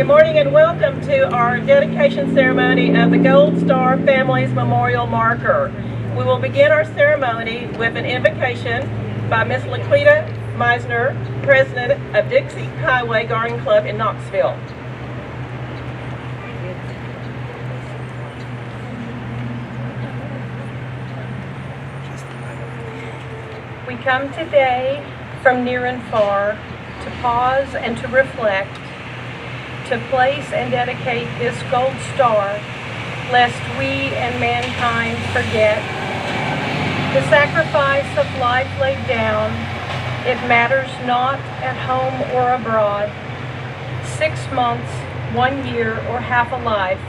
Good morning and welcome to our dedication ceremony of the Gold Star Families Memorial Marker. We will begin our ceremony with an invocation by Miss Laquita Meisner, President of Dixie Highway Garden Club in Knoxville. We come today from near and far to pause and to reflect, to place and dedicate this gold star, lest we and mankind forget the sacrifice of life laid down. It matters not at home or abroad, 6 months, 1 year, or half a life,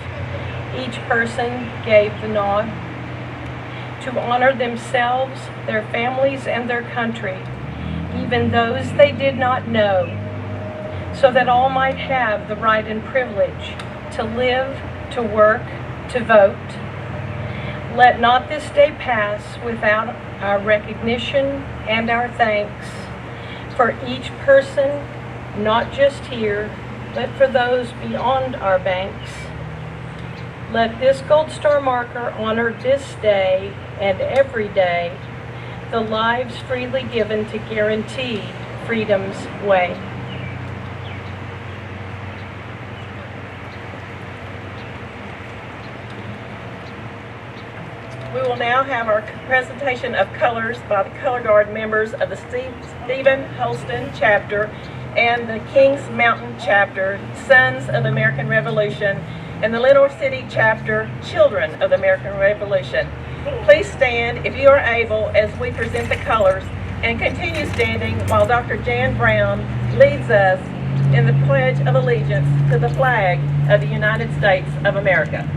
each person gave the nod to honor themselves, their families, and their country, even those they did not know, so that all might have the right and privilege to live, to work, to vote. Let not this day pass without our recognition and our thanks for each person, not just here, but for those beyond our banks. Let this Gold Star marker honor this day and every day the lives freely given to guarantee freedom's way. We will now have our presentation of colors by the Color Guard members of the Stephen Holston chapter and the Kings Mountain chapter, Sons of the American Revolution, and the Lenore City chapter, Children of the American Revolution. Please stand if you are able as we present the colors, and continue standing while Dr. Jan Brown leads us in the Pledge of Allegiance to the flag of the United States of America.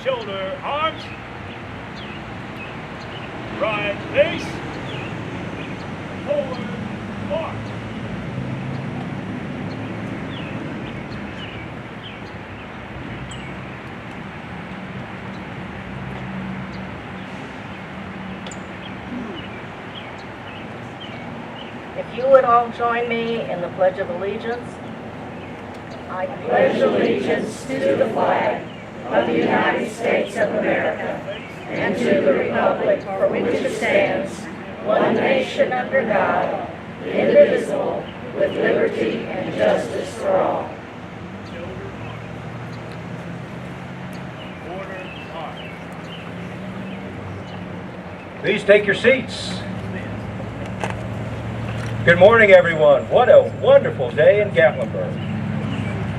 Shoulder arms, right face, forward march. If you would all join me in the Pledge of Allegiance. I pledge allegiance to the flag of the United States of America, and to the republic for which it stands, one nation under God, indivisible, with liberty and justice for all. Please take your seats. Good morning, everyone. What a wonderful day in Gatlinburg.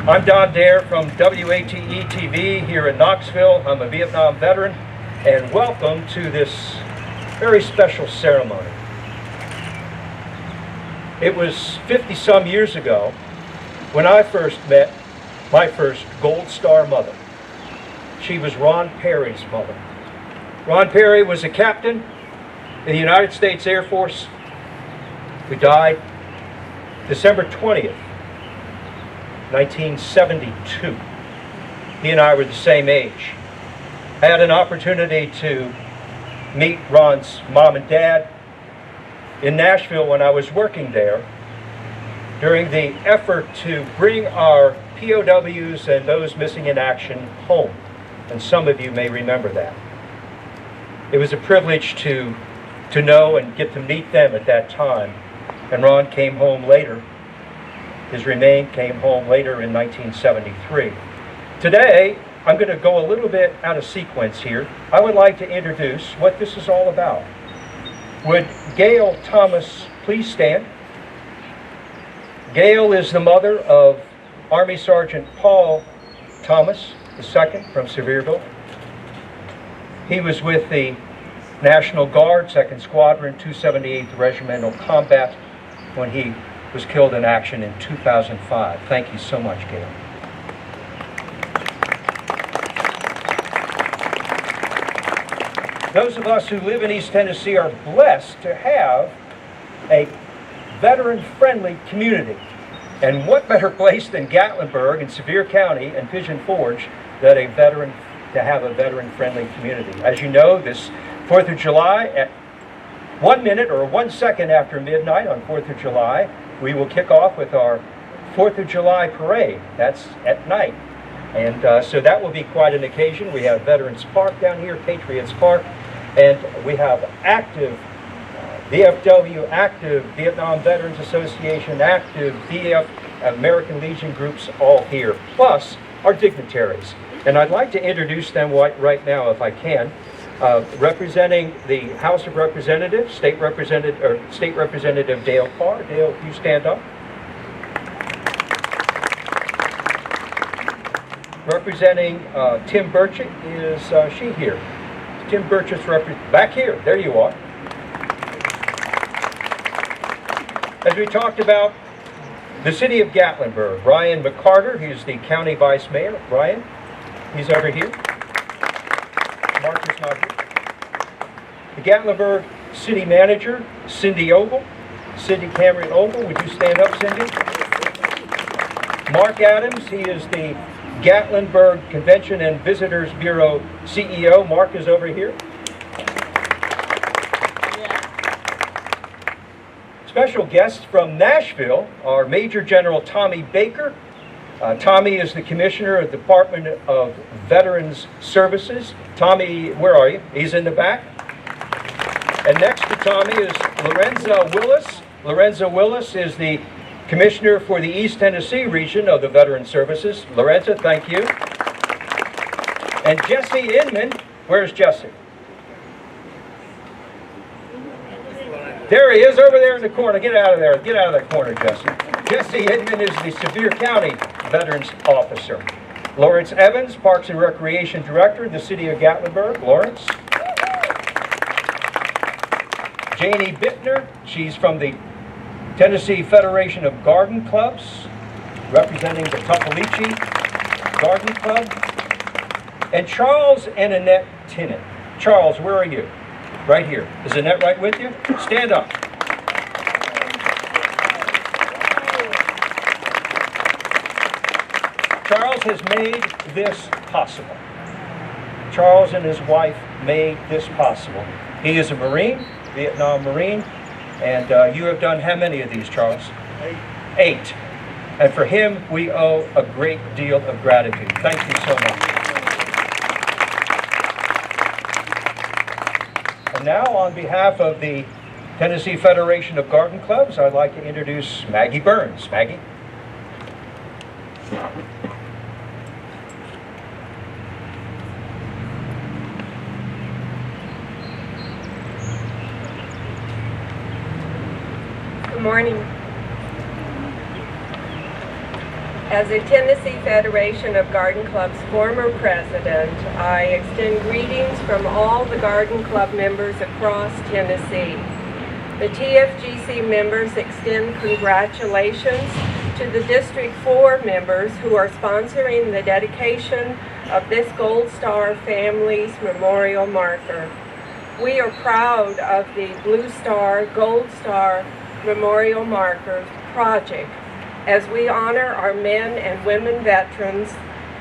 I'm Don Dare from WATE TV here in Knoxville. I'm a Vietnam veteran, and welcome to this very special ceremony. It was 50-some years ago when I first met my first Gold Star mother. She was Ron Perry's mother. Ron Perry was a captain in the United States Air Force who died December 20th, 1972. He and I were the same age. I had an opportunity to meet Ron's mom and dad in Nashville when I was working there during the effort to bring our POWs and those missing in action home. And some of you may remember that. It was a privilege to know and get to meet them at that time. And Ron came home later. His remains came home later in 1973. Today, I'm going to go a little bit out of sequence here. I would like to introduce what this is all about. Would Gail Thomas please stand? Gail is the mother of Army Sergeant Paul Thomas II from Sevierville. He was with the National Guard, 2nd Squadron, 278th Regimental Combat when he was killed in action in 2005. Thank you so much, Gail. Those of us who live in East Tennessee are blessed to have a veteran-friendly community. And what better place than Gatlinburg and Sevier County and Pigeon Forge that to have a veteran-friendly community. As you know, this 4th of July, at 1 minute or 1 second after midnight on 4th of July, we will kick off with our 4th of July parade. That's at night. And so that will be quite an occasion. We have Veterans Park down here, Patriots Park, and we have active VFW, active Vietnam Veterans Association, active VF American Legion groups all here, plus our dignitaries. And I'd like to introduce them right now, if I can. Representing the House of Representatives, State Representative Dale Carr. Dale, you stand up. Representing Tim Burchett, is she here? Tim Burchett's back here. There you are. As we talked about, the city of Gatlinburg, Ryan McCarter, he's the county vice mayor. Ryan, he's over here. Mark is not here. The Gatlinburg city manager, Cindy Ogle. Cindy Cameron Ogle, would you stand up, Cindy? Mark Adams, he is the Gatlinburg Convention and Visitors Bureau CEO. Mark is over here. Special guests from Nashville are Major General Tommy Baker. Tommy is the Commissioner of the Department of Veterans Services. Tommy, where are you? He's in the back. And next to Tommy is Lorenza Willis. Lorenza Willis is the Commissioner for the East Tennessee region of the Veterans Services. Lorenza, thank you. And Jesse Inman. Where's Jesse? There he is, over there in the corner. Get out of there. Get out of that corner, Jesse. Jesse Inman is the Sevier County Veterans Officer. Lawrence Evans, Parks and Recreation Director in the city of Gatlinburg. Lawrence. Janie Bittner, she's from the Tennessee Federation of Garden Clubs, representing the Tuckaleechee Garden Club. And Charles and Annette Tinnant. Charles, where are you? Right here. Is Annette right with you? Stand up. Charles has made this possible. Charles and his wife made this possible. He is a Marine, Vietnam Marine, and you have done how many of these, Charles? 8. And for him, we owe a great deal of gratitude. Thank you so much. And now, on behalf of the Tennessee Federation of Garden Clubs, I'd like to introduce Maggie Burns. Maggie? Good morning. As a Tennessee Federation of Garden Club's former president, I extend greetings from all the Garden Club members across Tennessee. The TFGC members extend congratulations to the District 4 members who are sponsoring the dedication of this Gold Star Families Memorial Marker. We are proud of the Blue Star, Gold Star Memorial Marker project as we honor our men and women veterans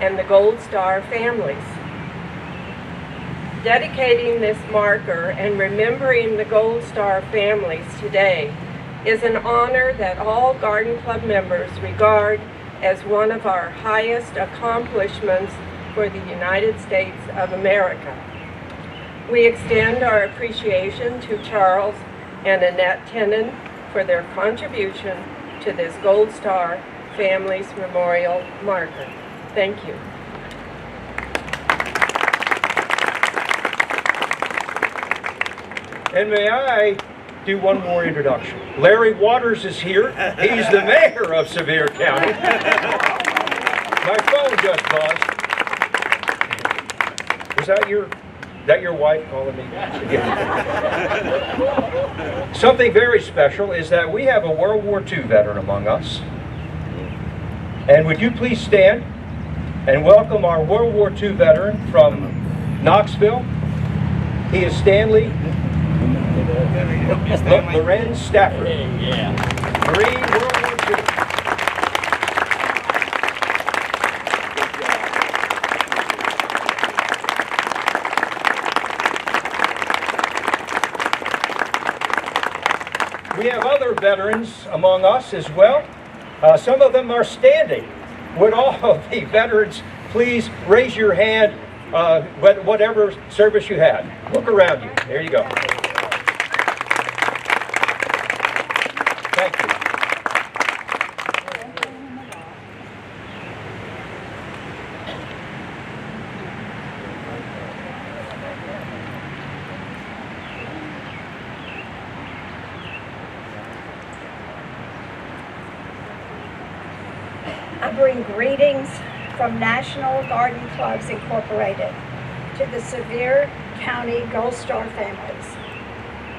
and the Gold Star families. Dedicating this marker and remembering the Gold Star families today is an honor that all Garden Club members regard as one of our highest accomplishments for the United States of America. We extend our appreciation to Charles and Annette Tinnant for their contribution to this Gold Star Families Memorial Marker. Thank you. And may I do one more introduction? Larry Waters is here. He's the mayor of Sevier County. My phone just buzzed. Was that your that your wife calling me? Something very special is that we have a World War II veteran among us. And would you please stand and welcome our World War II veteran from Knoxville. He is Stanley Lorenz Stafford. Marine, World War II. We have other veterans among us as well. Some of them are standing. Would all of the veterans please raise your hand, whatever service you had. Look around you. There you go. Thank you. I bring greetings from National Garden Clubs Incorporated to the Sevier County Gold Star families.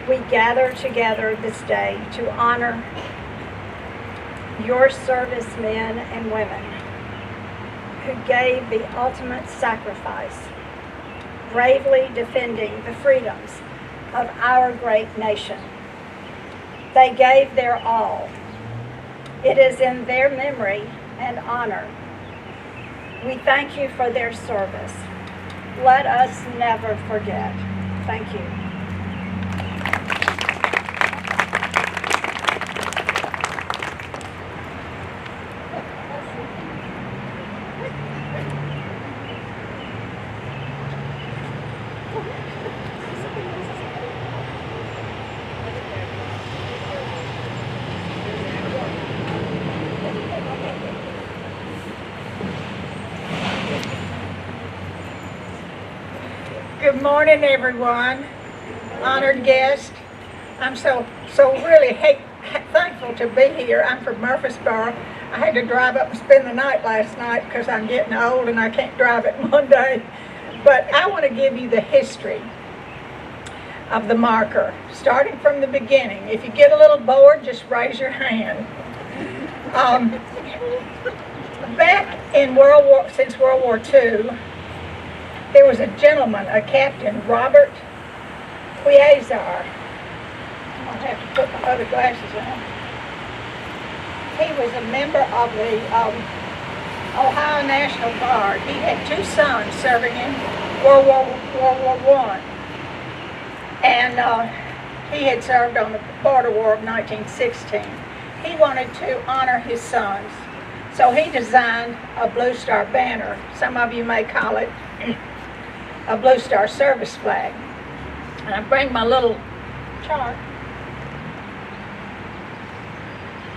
We gather together this day to honor your servicemen and women who gave the ultimate sacrifice, bravely defending the freedoms of our great nation. They gave their all. It is in their memory and honor. We thank you for their service. Let us never forget. Thank you. Good morning, everyone. Honored guest. I'm so really thankful to be here. I'm from Murfreesboro. I had to drive up and spend the night last night because I'm getting old and I can't drive it Monday. But I want to give you the history of the marker, starting from the beginning. If you get a little bored, just raise your hand. Back in since World War II, there was a gentleman, a Captain Robert Quasar. I'll have to put my other glasses on. He was a member of the Ohio National Guard. He had two sons serving in World War I. And he had served on the border war of 1916. He wanted to honor his sons. So he designed a Blue Star banner. Some of you may call it a Blue Star service flag. And I bring my little chart.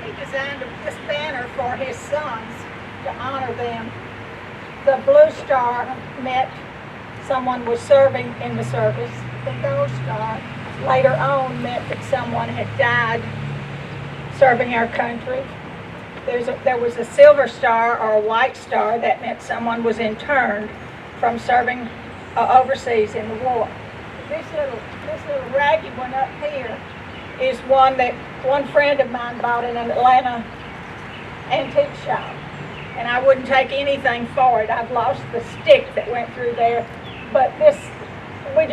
He designed this banner for his sons to honor them. The Blue Star meant someone was serving in the service. The Gold Star later on meant that someone had died serving our country. There was a Silver Star or a White Star that meant someone was interned from serving overseas in the war. This little raggy one up here is one that one friend of mine bought in an Atlanta antique shop. And I wouldn't take anything for it. I've lost the stick that went through there. But this, we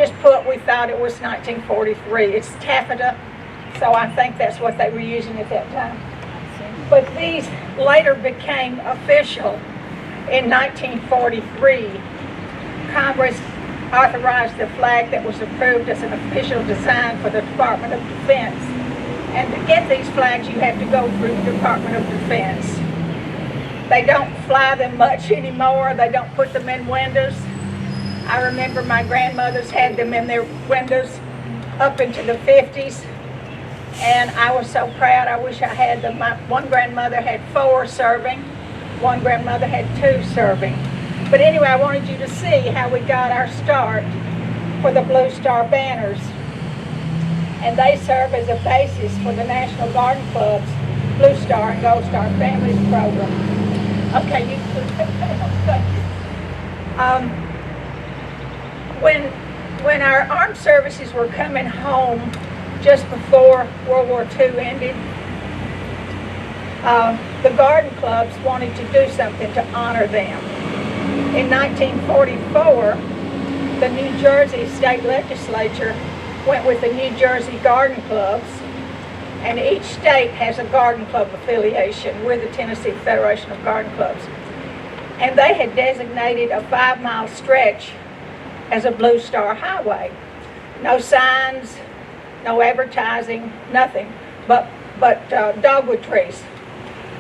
thought it was 1943. It's taffeta, so I think that's what they were using at that time. But these later became official in 1943. Congress authorized the flag that was approved as an official design for the Department of Defense. And to get these flags, you have to go through the Department of Defense. They don't fly them much anymore. They don't put them in windows. I remember my grandmothers had them in their windows up into the 50s. And I was so proud. I wish I had them. My one grandmother had 4 serving. One grandmother had 2 serving. But anyway, I wanted you to see how we got our start for the Blue Star banners. And they serve as a basis for the National Garden Club's Blue Star and Gold Star Families program. Okay, you thank you. when our armed services were coming home just before World War II ended, the garden clubs wanted to do something to honor them. In 1944, the New Jersey state legislature went with the New Jersey garden clubs, and each state has a garden club affiliation. We're the Tennessee Federation of Garden Clubs. And they had designated a 5-mile stretch as a Blue Star Highway. No signs, no advertising, nothing, but dogwood trees.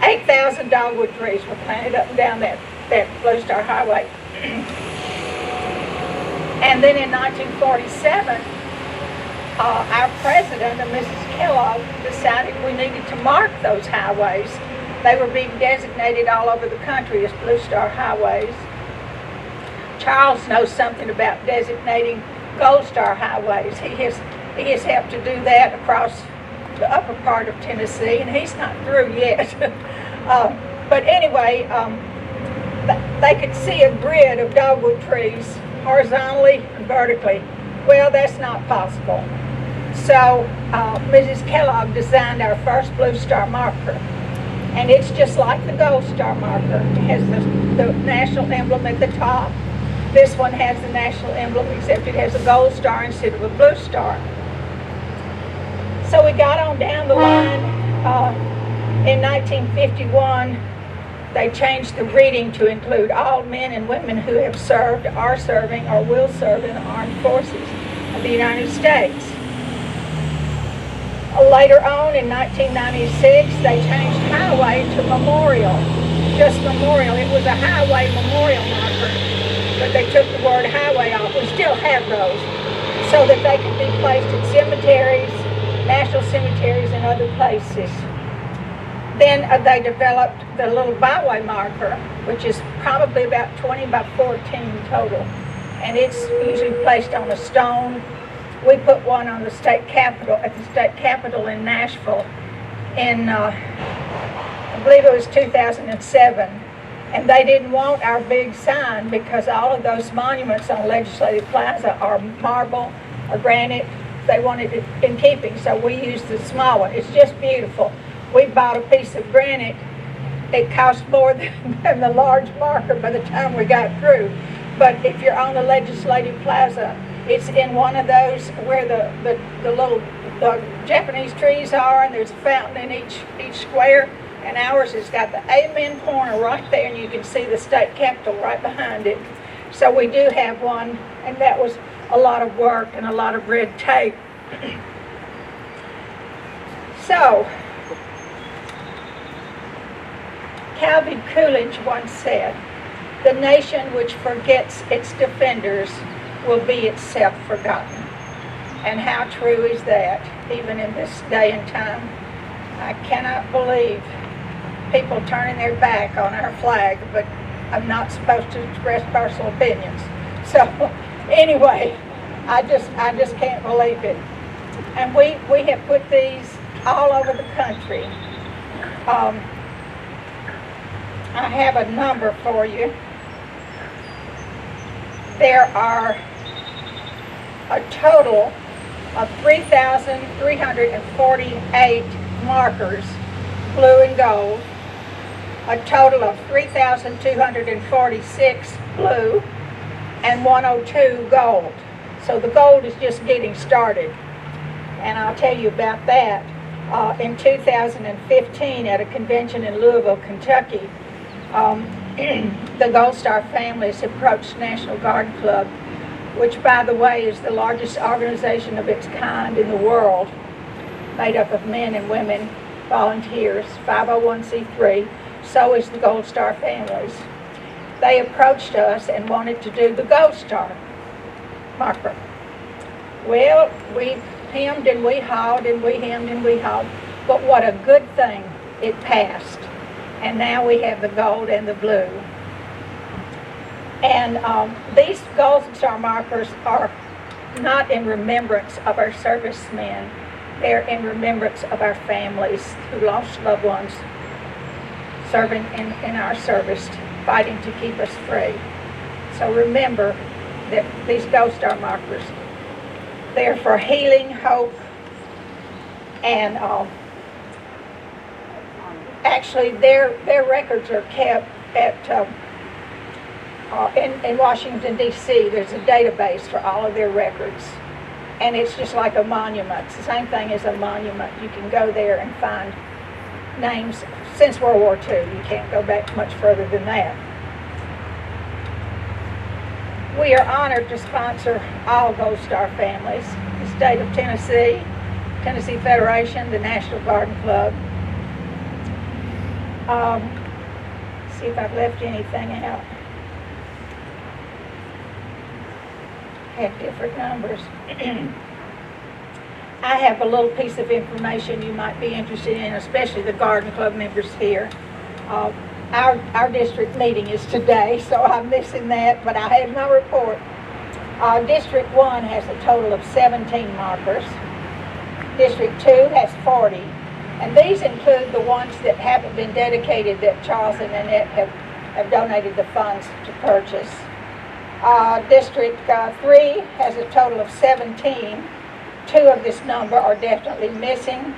8,000 dogwood trees were planted up and down that Blue Star Highway. And then in 1947, our president, Mrs. Kellogg, decided we needed to mark those highways. They were being designated all over the country as Blue Star highways. Charles knows something about designating Gold Star highways. He has helped to do that across the upper part of Tennessee, and he's not through yet. But anyway, they could see a grid of dogwood trees horizontally and vertically. Well, that's not possible. So Mrs. Kellogg designed our first Blue Star marker. And it's just like the Gold Star marker. It has the national emblem at the top. This one has the national emblem, except it has a gold star instead of a blue star. So we got on down the line. In 1951, they changed the reading to include all men and women who have served, are serving, or will serve in the armed forces of the United States. Later on, in 1996, they changed highway to memorial. Just memorial. It was a highway memorial marker, but they took the word highway off. We still have those, so that they could be placed in cemeteries, national cemeteries, and other places. Then they developed the little byway marker, which is probably about 20 by 14 total, and it's usually placed on a stone. We put one on the state capitol, at the state capitol in Nashville in, I believe it was 2007. And they didn't want our big sign because all of those monuments on Legislative Plaza are marble or granite. They wanted it in keeping, so we used the small one. It's just beautiful. We bought a piece of granite. It cost more than the large marker by the time we got through. But if you're on the Legislative Plaza, it's in one of those where the little Japanese trees are, and there's a fountain in each square. And ours has got the Amen corner right there, and you can see the state capitol right behind it. So we do have one, and that was a lot of work and a lot of red tape. So, Calvin Coolidge once said, "The nation which forgets its defenders will be itself forgotten." And how true is that, even in this day and time? I cannot believe people turning their back on our flag, but I'm not supposed to express personal opinions. So anyway, I just can't believe it. And we have put these all over the country. I have a number for you. There are a total of 3,348 markers, blue and gold, a total of 3,246 blue, and 102 gold. So the gold is just getting started. And I'll tell you about that. In 2015, at a convention in Louisville, Kentucky, the Gold Star families approached National Garden Club, which, by the way, is the largest organization of its kind in the world, made up of men and women, volunteers, 501c3. So is the Gold Star families. They approached us and wanted to do the Gold Star marker. Well, we hemmed and we hawed and we hemmed and we hawed, but what a good thing it passed. And now we have the gold and the blue. And these Gold Star markers are not in remembrance of our servicemen. They're in remembrance of our families who lost loved ones serving in our service, fighting to keep us free. So remember that these Gold Star markers They're for healing, hope, and actually their records are kept at in Washington, D.C. There's a database for all of their records. And it's just like a monument. It's the same thing as a monument. You can go there and find names since World War II. You can't go back much further than that. We are honored to sponsor all Gold Star families. The state of Tennessee, Tennessee Federation, the National Garden Club. See if I've left anything out. Have different numbers. I have a little piece of information you might be interested in, especially the Garden Club members here. Our district meeting is today, so I'm missing that, but I have my report. District 1 has a total of 17 markers. District 2 has 40, and these include the ones that haven't been dedicated that Charles and Annette have donated the funds to purchase. District 3 has a total of 17. 2 of this number are definitely missing,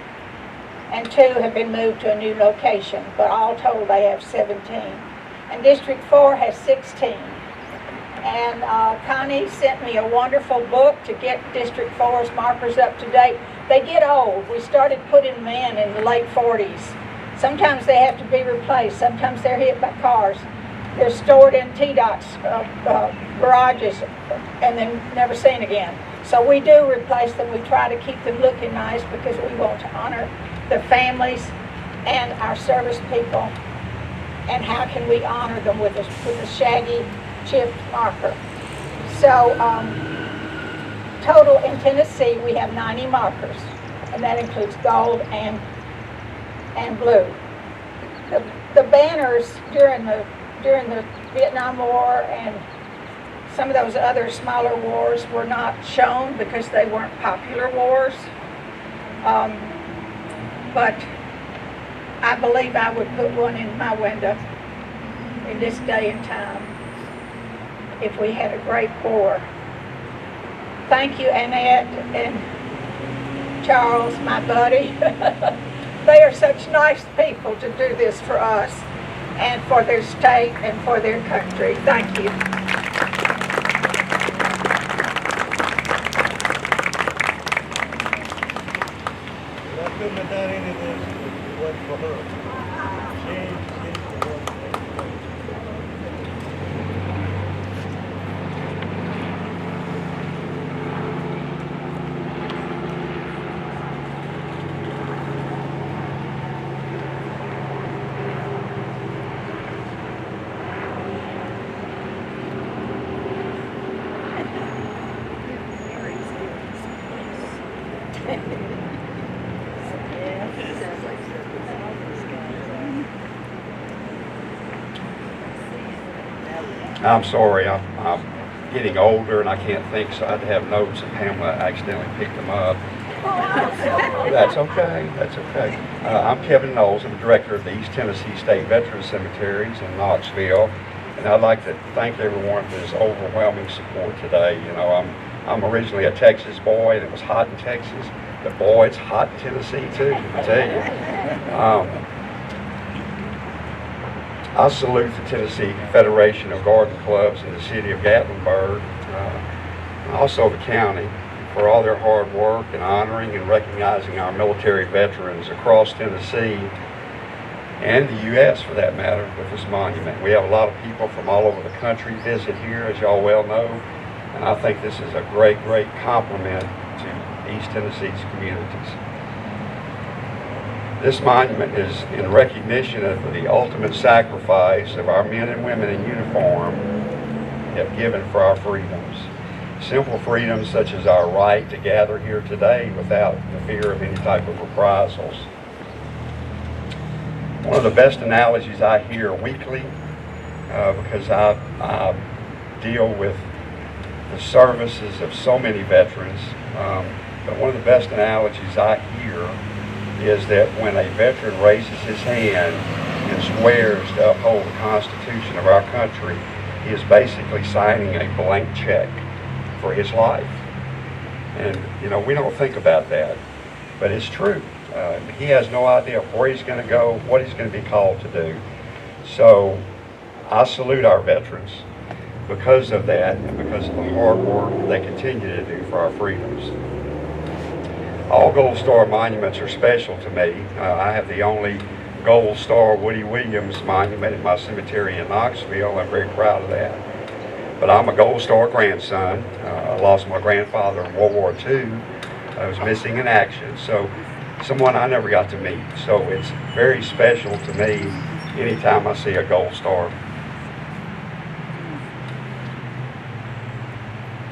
and 2 have been moved to a new location, but all told they have 17. And District 4 has 16. And Connie sent me a wonderful book to get District 4's markers up to date. They get old. We started putting them in the late 40s. Sometimes they have to be replaced. Sometimes they're hit by cars. They're stored in TDOT's garages and then never seen again. So we do replace them. We try to keep them looking nice because we want to honor the families and our service people. And how can we honor them with a shaggy chipped marker? So total in Tennessee we have 90 markers, and that includes gold and blue. The banners during the Vietnam War and some of those other smaller wars were not shown because they weren't popular wars. But I believe I would put one in my window in this day and time if we had a great war. Thank you, Annette and Charles, my buddy. They are such nice people to do this for us and for their state and for their country. Thank you. I couldn't have done any of this if it wasn't for her. She's the one. I'm sorry, I'm getting older and I can't think, so I had to have notes, and Pamela accidentally picked them up. That's okay, that's okay. I'm Kevin Knowles, I'm the director of the East Tennessee State Veterans Cemeteries in Knoxville, and I'd like to thank everyone for this overwhelming support today. You know, I'm originally a Texas boy, and it was hot in Texas, but boy, it's hot in Tennessee too, I tell you. I salute the Tennessee Federation of Garden Clubs in the city of Gatlinburg, and also the county, for all their hard work in honoring and recognizing our military veterans across Tennessee and the U.S. for that matter with this monument. We have a lot of people from all over the country visit here, as y'all well know, and I think this is a great, great compliment to East Tennessee's communities. This monument is in recognition of the ultimate sacrifice of our men and women in uniform have given for our freedoms. Simple freedoms such as our right to gather here today without the fear of any type of reprisals. One of the best analogies I hear weekly, because I deal with the services of so many veterans, but one of the best analogies I hear is that when a veteran raises his hand and swears to uphold the Constitution of our country, he is basically signing a blank check for his life. And, you know, we don't think about that, but it's true. He has no idea where he's going to go, what he's going to be called to do. So I salute our veterans because of that and because of the hard work they continue to do for our freedoms. All Gold Star monuments are special to me. I have the only Gold Star Woody Williams monument in my cemetery in Knoxville. I'm very proud of that. But I'm a Gold Star grandson. I lost my grandfather in World War II. I was missing in action, so someone I never got to meet. So it's very special to me anytime I see a Gold Star.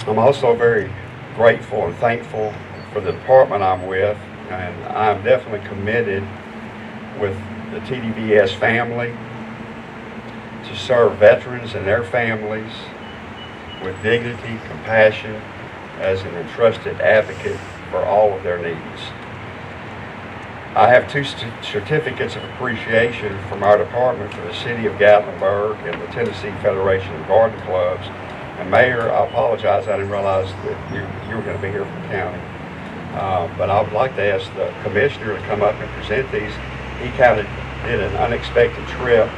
I'm also very grateful and thankful for the department I'm with, and I'm definitely committed with the TDVS family to serve veterans and their families with dignity, compassion, as an entrusted advocate for all of their needs. I have two certificates of appreciation from our department for the City of Gatlinburg and the Tennessee Federation of Garden Clubs. And Mayor, I apologize, I didn't realize that you were going to be here from the county. But I would like to ask the commissioner to come up and present these. He kind of did an unexpected trip,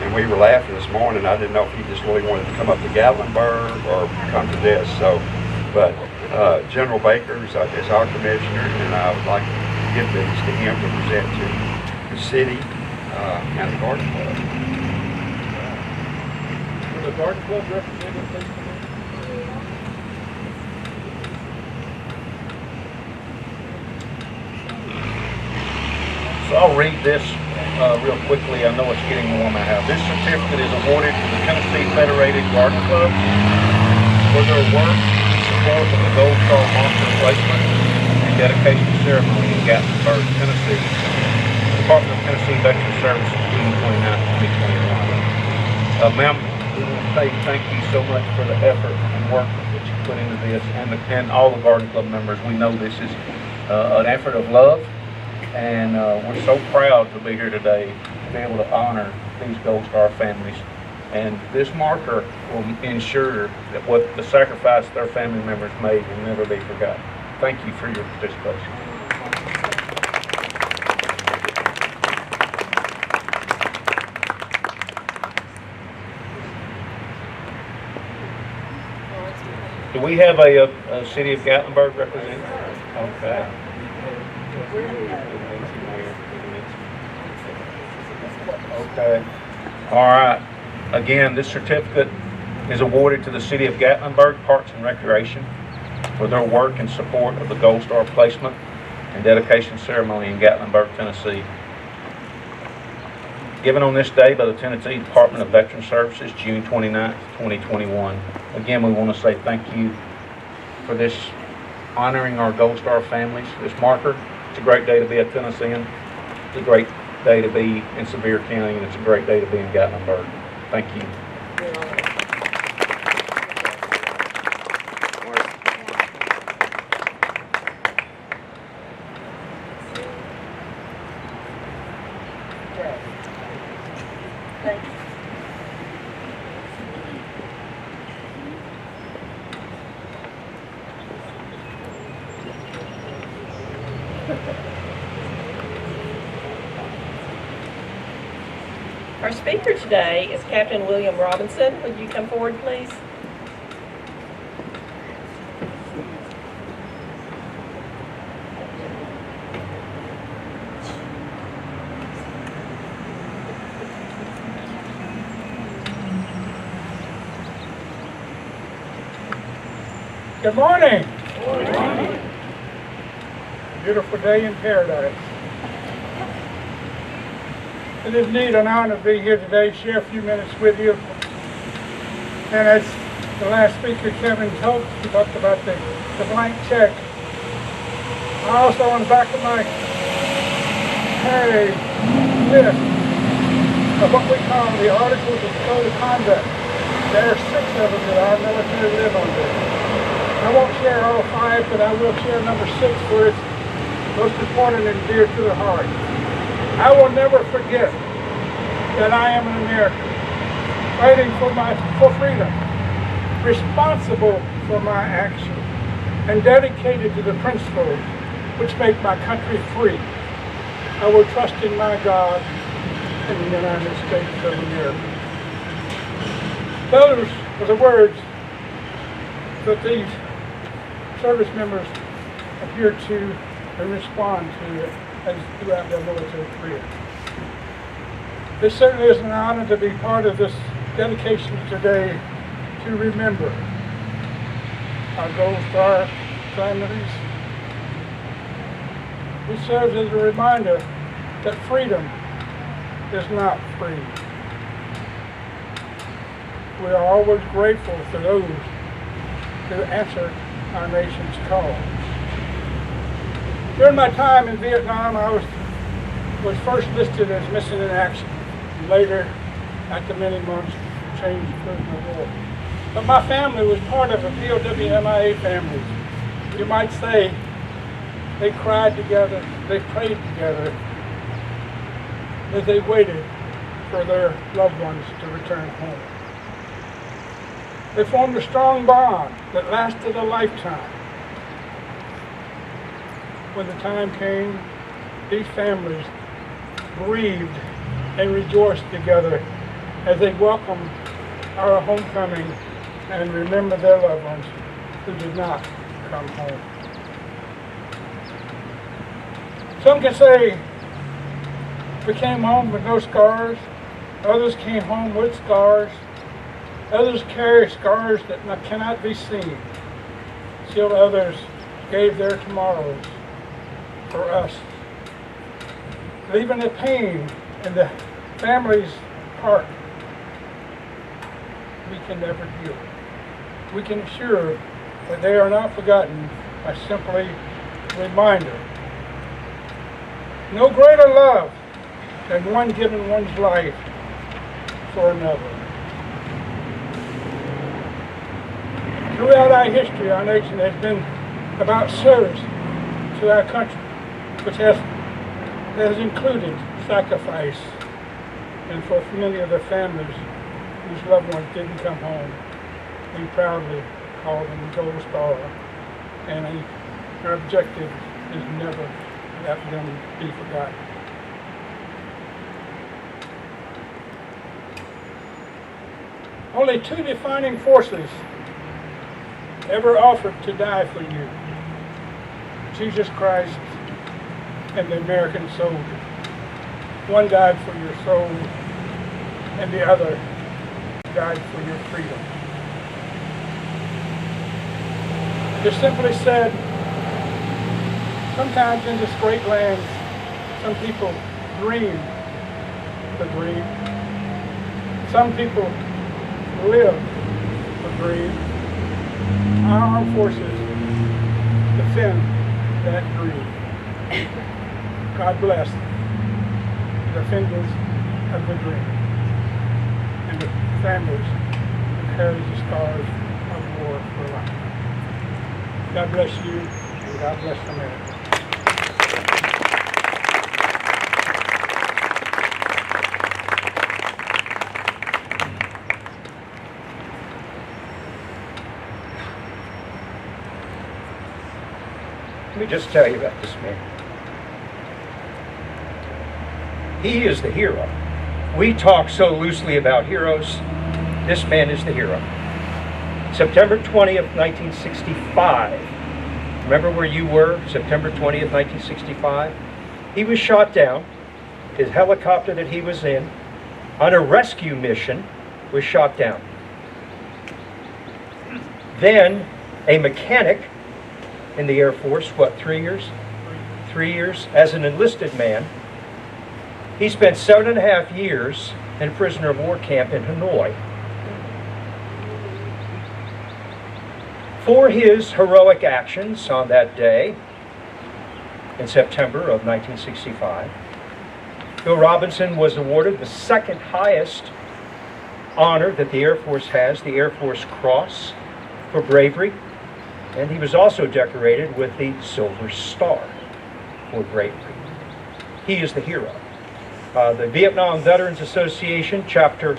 and we were laughing this morning. I didn't know if he just really wanted to come up to Gatlinburg or come to this. So, but General Baker is our commissioner, and I would like to give these to him to present to the city and the Garden Club. Will the Garden Club representative please come in? So I'll read this real quickly. I know it's getting warm out. This certificate is awarded to the Tennessee Federated Garden Club for their work in support of the Gold Star Monster placement and dedication ceremony in Gatlinburg, Tennessee. Department of Tennessee Veterans Services, June 29, 2021. Ma'am, we want to say thank you so much for the effort and work that you put into this, and all the Garden Club members. We know this is an effort of love. And we're so proud to be here today to be able to honor these Gold Star families. And this marker will ensure that what the sacrifice their family members made will never be forgotten. Thank you for your participation. Do we have a City of Gatlinburg representative? Okay. Okay. All right. Again, this certificate is awarded to the City of Gatlinburg Parks and Recreation for their work in support of the Gold Star placement and dedication ceremony in Gatlinburg, Tennessee. Given on this day by the Tennessee Department of Veterans Services, June 29th, 2021. Again, we want to say thank you for this honoring our Gold Star families, this marker. It's a great day to be a Tennessean. It's a great day to be in Sevier County, and it's a great day to be in Gatlinburg. Thank you. Our speaker today is Captain William Robinson. Would you come forward, please? Good morning. Good morning. Beautiful day in paradise. It is indeed an honor to be here today, share a few minutes with you. And as the last speaker, Kevin, talked about the blank check. I also, on the back of my had a list of what we call the Articles of Code of Conduct. There are 6 of them that our military live under. I won't share all 5, but I will share number 6, where it's most important and dear to the heart. I will never forget that I am an American, fighting for freedom, responsible for my actions, and dedicated to the principles which make my country free. I will trust in my God and the United States of America. Those are the words that these service members appear to and respond to as throughout their military career. It certainly is an honor to be part of this dedication today to remember our Gold Star families. It serves as a reminder that freedom is not free. We are always grateful for those who answer our nation's call. During my time in Vietnam, I was first listed as missing in action. Later, after many months, changed to prisoner of war. But my family was part of a POW MIA family. You might say they cried together, they prayed together, as they waited for their loved ones to return home. They formed a strong bond that lasted a lifetime. When the time came, these families grieved and rejoiced together as they welcomed our homecoming and remembered their loved ones who did not come home. Some can say we came home with no scars. Others came home with scars. Others carry scars that cannot be seen. Still others gave their tomorrows for us, leaving the pain in the family's heart. We can never heal. We can assure that they are not forgotten by simply a reminder. No greater love than one giving one's life for another. Throughout our history, our nation has been about service to our country, which has included sacrifice. And for many of the families whose loved ones didn't come home, we proudly call them Gold Star. And our objective is never let them be forgotten. Only two defining forces ever offered to die for you: Jesus Christ and the American soldier. One died for your soul, and the other died for your freedom. Just simply said, sometimes in this great land, some people dream the dream. Some people live the dream. Our armed forces defend that dream. God bless the defenders of the dream and the families who carry the scars of war for life. God bless you, and God bless America. Let me just tell you about this man. He is the hero. We talk so loosely about heroes. This man is the hero. September 20th, 1965. Remember where you were? September 20th, 1965? He was shot down. His helicopter that he was in, on a rescue mission, was shot down. Then, a mechanic in the Air Force, 3 years? 3 years as an enlisted man. He spent 7.5 years in a prisoner of war camp in Hanoi. For his heroic actions on that day, in September of 1965, Bill Robinson was awarded the second highest honor that the Air Force has, the Air Force Cross, for bravery. And he was also decorated with the Silver Star for bravery. He is the hero. The Vietnam Veterans Association, Chapter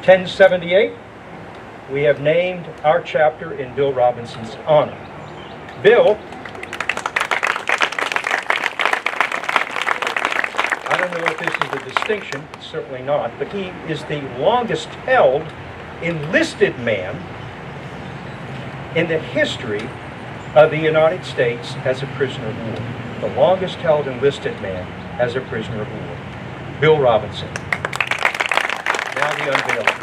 1078, we have named our chapter in Bill Robinson's honor. Bill, I don't know if this is a distinction, it's certainly not, but he is the longest held enlisted man in the history of the United States as a prisoner of war. The longest held enlisted man as a prisoner of war. Bill Robinson. Now the unveiling.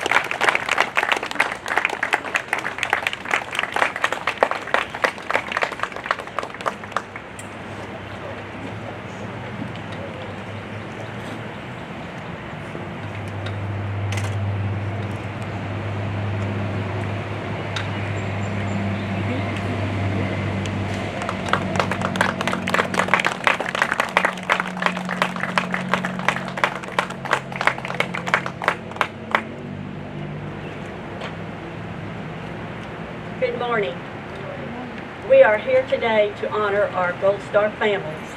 Good morning. We are here today to honor our Gold Star families.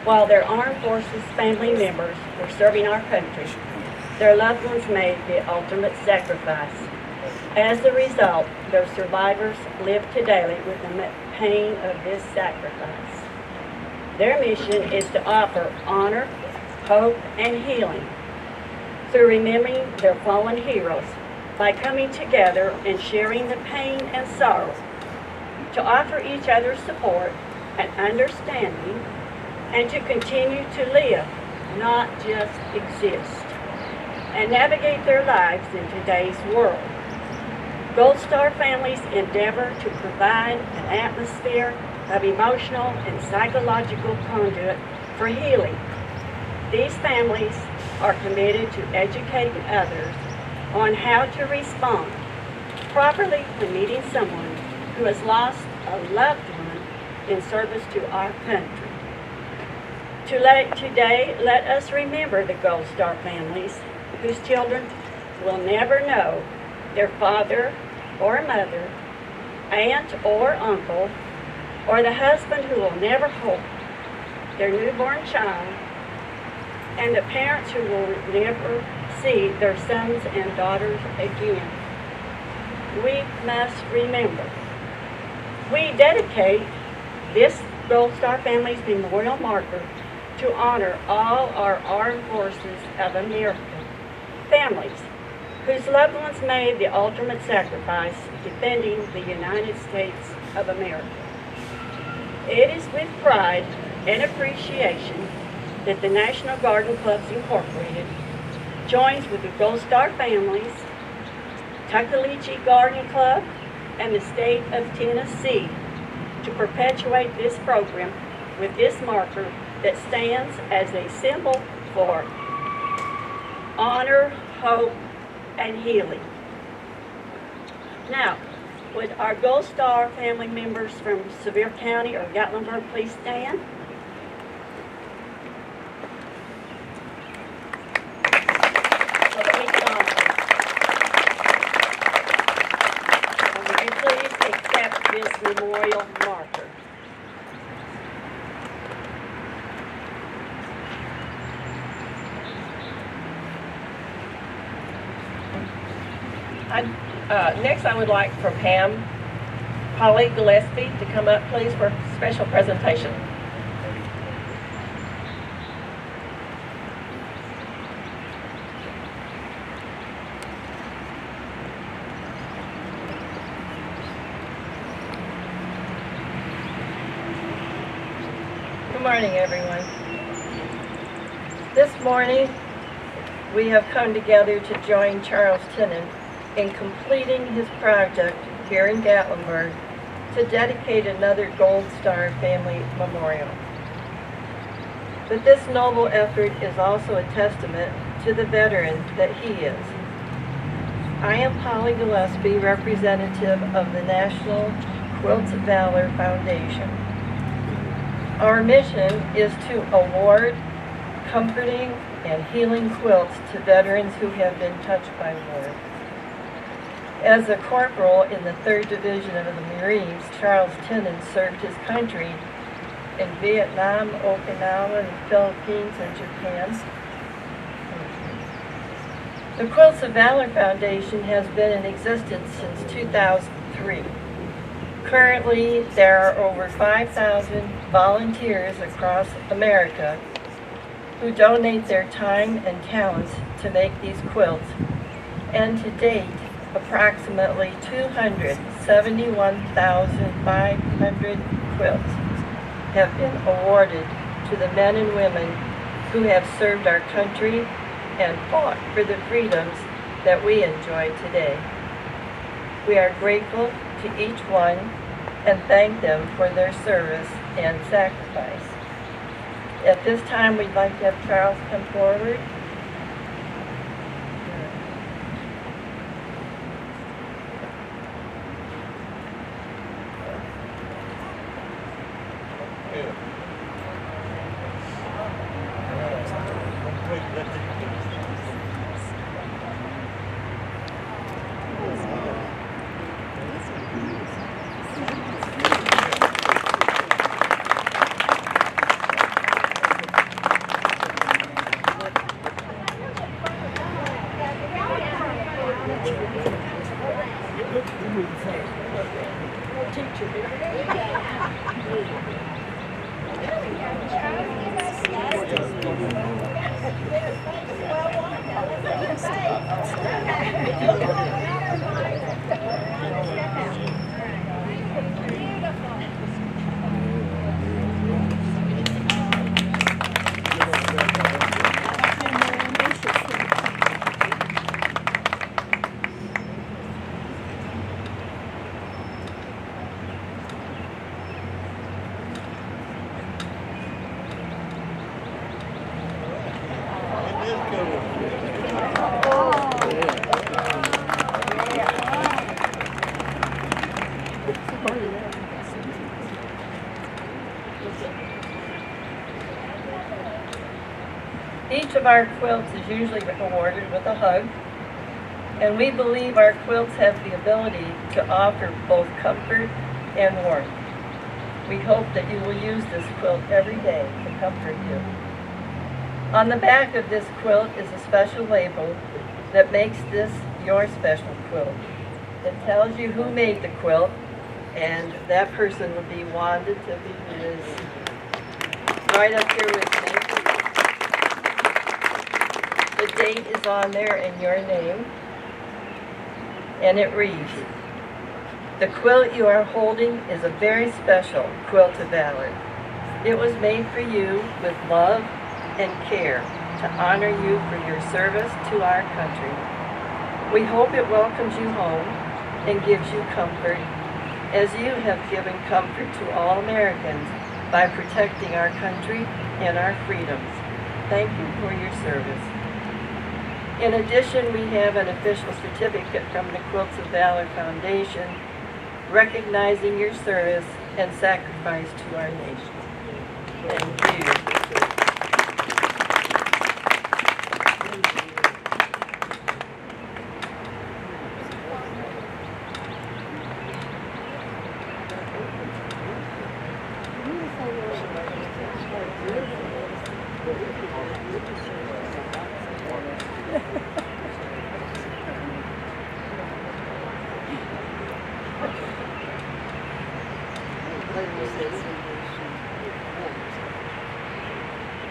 While their Armed Forces family members were serving our country, their loved ones made the ultimate sacrifice. As a result, their survivors live today with the pain of this sacrifice. Their mission is to offer honor, hope, and healing through remembering their fallen heroes by coming together and sharing the pain and sorrow, to offer each other support and understanding, and to continue to live, not just exist, and navigate their lives in today's world. Gold Star families endeavor to provide an atmosphere of emotional and psychological conduit for healing. These families are committed to educating others on how to respond properly when meeting someone who has lost a loved one in service to our country. Today, let us remember the Gold Star families whose children will never know their father or mother, aunt or uncle, or the husband who will never hold their newborn child, and the parents who will never see their sons and daughters again. We must remember. We dedicate this Gold Star Families Memorial Marker to honor all our Armed Forces of America families whose loved ones made the ultimate sacrifice defending the United States of America. It is with pride and appreciation that the National Garden Clubs Incorporated joins with the Gold Star families, Tuckaleechee Garden Club, and the state of Tennessee to perpetuate this program with this marker that stands as a symbol for honor, hope, and healing. Now, would our Gold Star family members from Sevier County or Gatlinburg please stand? So that we can honor them. And would you please accept this memorial marker? Next, I would like for Pam Polly Gillespie to come up, please, for a special presentation. Good morning, everyone. This morning, we have come together to join Charles Tennant in completing his project here in Gatlinburg to dedicate another Gold Star Family Memorial. But this noble effort is also a testament to the veteran that he is. I am Polly Gillespie, representative of the National Quilts of Valor Foundation. Our mission is to award comforting and healing quilts to veterans who have been touched by war. As a corporal in the 3rd Division of the Marines, Charles Tennant served his country in Vietnam, Okinawa, the Philippines, and Japan. The Quilts of Valor Foundation has been in existence since 2003. Currently, there are over 5,000 volunteers across America who donate their time and talents to make these quilts, and to date, approximately 271,500 quilts have been awarded to the men and women who have served our country and fought for the freedoms that we enjoy today. We are grateful to each one and thank them for their service and sacrifice. At this time, we'd like to have Charles come forward. Each of our quilts is usually awarded with a hug, and we believe our quilts have the ability to offer both comfort and warmth. We hope that you will use this quilt every day to comfort you. On the back of this quilt is a special label that makes this your special quilt. It tells you who made the quilt, and that person would be Wanda Tippy, who is right up here with me. The date is on there in your name, and it reads, "The quilt you are holding is a very special quilt of valor. It was made for you with love and care to honor you for your service to our country. We hope it welcomes you home and gives you comfort, as you have given comfort to all Americans by protecting our country and our freedoms. Thank you for your service." In addition, we have an official certificate from the Quilts of Valor Foundation recognizing your service and sacrifice to our nation. Thank you.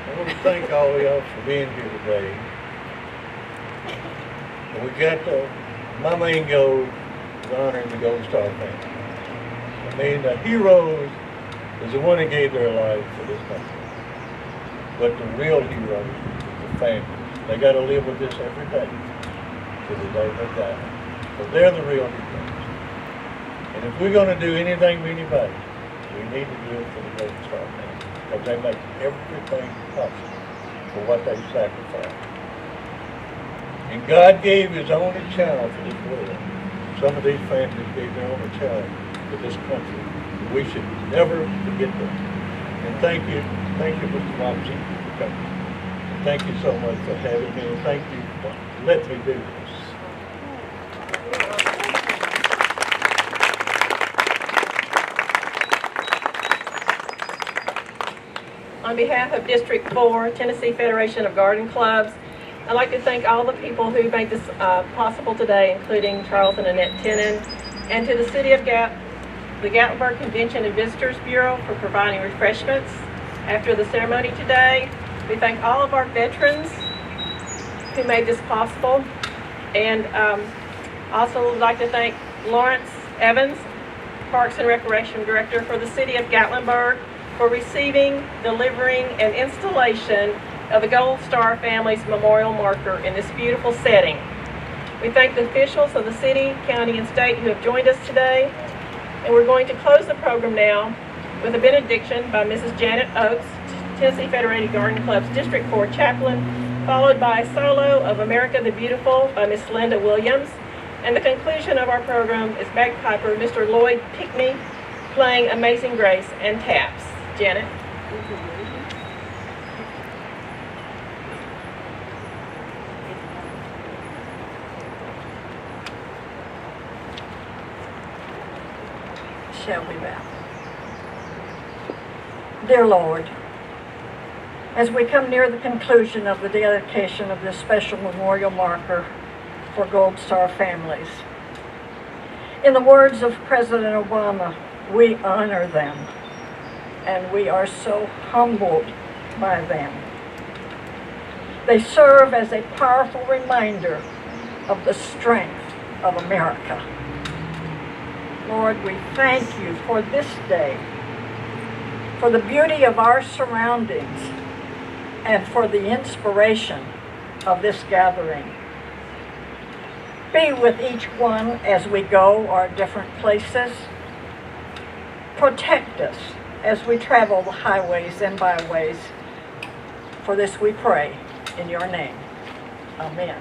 I want to thank all of y'all for being here today. And we got my main goal is honoring the Gold Star family. I mean, the heroes is the one that gave their life for this country. But the real heroes is the families. They got to live with this every day till the day they die. So they're the real heroes. And if we're going to do anything for anybody, we need to do it for the Gold Star family, because they make everything possible for what they sacrifice. And God gave His only child for this world. Some of these families gave their only child for this country. We should never forget them. And thank you, Mr. Robinson, for coming. And thank you so much for having me, and thank you for letting me do this. On behalf of District 4, Tennessee Federation of Garden Clubs, I'd like to thank all the people who made this possible today, including Charles and Annette Tennant, and to the City of Gap the Gatlinburg Convention and Visitors Bureau for providing refreshments after the ceremony today. We thank all of our veterans who made this possible. And also would like to thank Lawrence Evans, Parks and Recreation Director for the City of Gatlinburg, for receiving, delivering, and installation of the Gold Star Family's memorial marker in this beautiful setting. We thank the officials of the city, county, and state who have joined us today. And we're going to close the program now with a benediction by Mrs. Janet Oakes, Tennessee Federated Garden Club's District 4 chaplain, followed by a solo of America the Beautiful by Miss Linda Williams. And the conclusion of our program is bagpiper Mr. Lloyd Pickney playing Amazing Grace and taps. Janet. Shall we bow? Dear Lord, as we come near the conclusion of the dedication of this special memorial marker for Gold Star families, in the words of President Obama, we honor them, and we are so humbled by them. They serve as a powerful reminder of the strength of America. Lord, we thank you for this day, for the beauty of our surroundings, and for the inspiration of this gathering. Be with each one as we go our different places. Protect us as we travel the highways and byways. For this we pray in your name. Amen.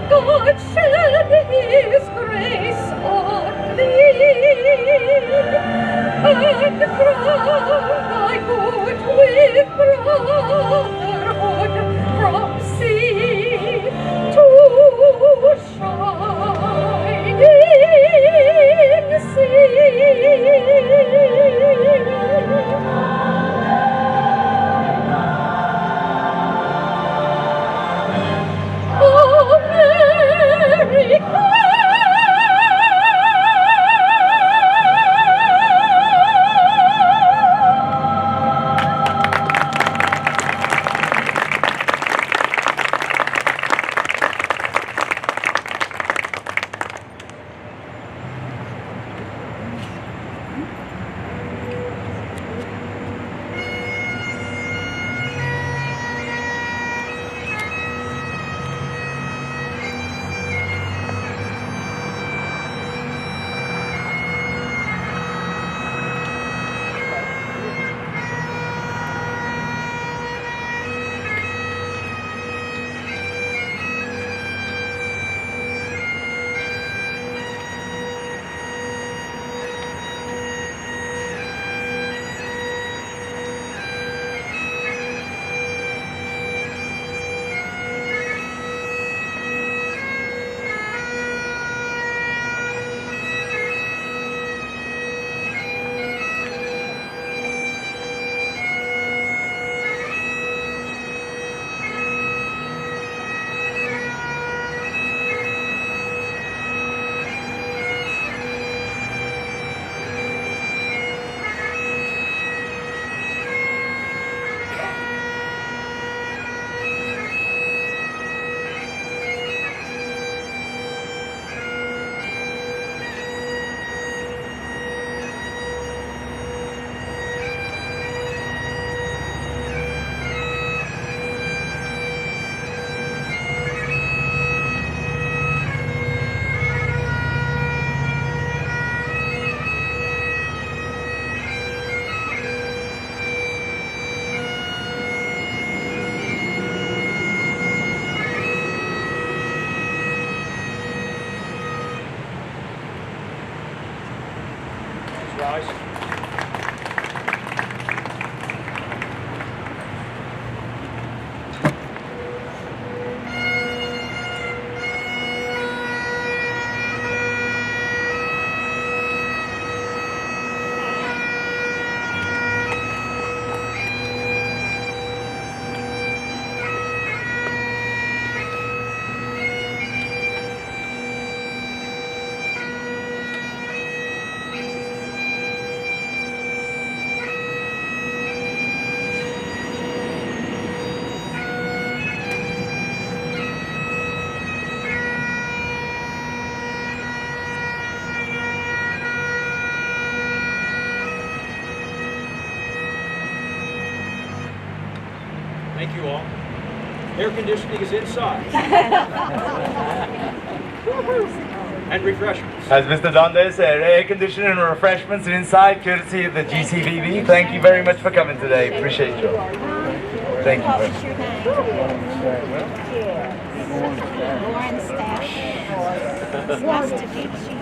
God shed his grace on thee. motherhood from sea to shining Rise. Thank you all. Air conditioning is inside. And refreshments. As Mr. Dundas said, air conditioning and refreshments are inside, courtesy of the GCVB. Thank you very much for coming today. Appreciate you. Thank you. Lauren Stash. Nice to meet you.